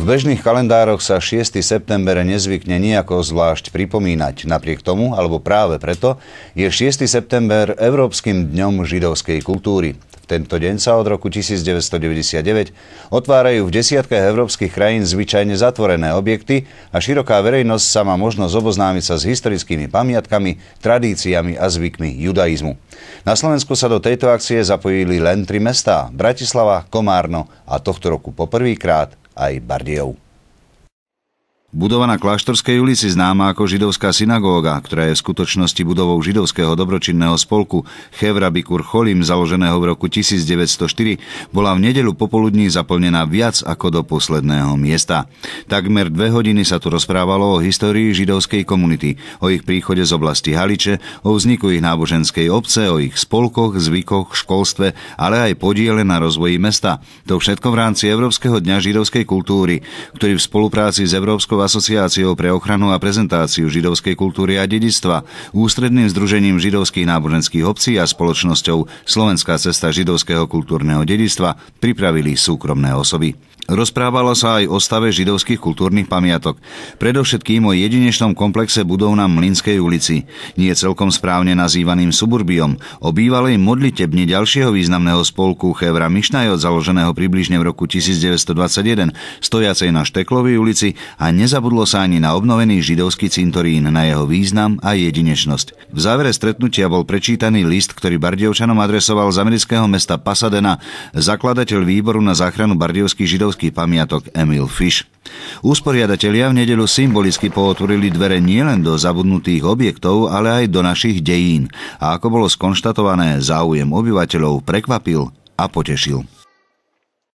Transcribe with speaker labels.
Speaker 1: V bežných kalendároch sa 6. september nezvykne nejako zvlášť pripomínať. Napriek tomu, alebo práve preto, je 6. september Európskym dňom židovskej kultúry. V tento deň sa od roku 1999 otvárajú v desiatkách európskych krajín zvyčajne zatvorené objekty a široká verejnosť sa má možnosť oboznámiť sa s historickými pamiatkami, tradíciami a zvykmi judaizmu. Na Slovensku sa do tejto akcie zapojili len 3 mestá: Bratislava, Komárno a tohto roku poprvýkrát aj Bardejov. Budova na Kláštorskej ulici, známa ako židovská synagóga, ktorá je v skutočnosti budovou židovského dobročinného spolku Chevra Bikur Cholim, založeného v roku 1904, bola v nedeľu popoludní zaplnená viac ako do posledného miesta. Takmer 2 hodiny sa tu rozprávalo o histórii židovskej komunity, o ich príchode z oblasti Haliče, o vzniku ich náboženskej obce, o ich spolkoch, zvykoch, školstve, ale aj podiele na rozvoji mesta. To všetko v rámci Európskeho dňa židovskej kultúry, ktorý v spolupráci s Európskou asociáciou pre ochranu a prezentáciu židovskej kultúry a dedičstva, Ústredným združením židovských náboženských obcí a spoločnosťou Slovenská cesta židovského kultúrneho dedičstva pripravili súkromné osoby. Rozprávalo sa aj o stave židovských kultúrnych pamiatok, predovšetkým o jedinečnom komplexe budov na Mlynskej ulici, nie celkom správne nazývaným suburbiom, o bývalej modlitebni ďalšieho významného spolku Chevra Mišnajot, založeného približne v roku 1921, stojacej na Šteklovej ulici, a nezabudlo sa ani na obnovený židovský cintorín, na jeho význam a jedinečnosť. V závere stretnutia bol prečítaný list, ktorý Bardejovčanom adresoval z amerického mesta Pasadena zakladateľ výboru na záchranu bardejovských židovských pamiatok Emil Fish. Usporiadatelia v nedeľu symbolicky pootvorili dvere nielen do zabudnutých objektov, ale aj do našich dejín. A ako bolo skonštatované, záujem obyvateľov prekvapil a potešil.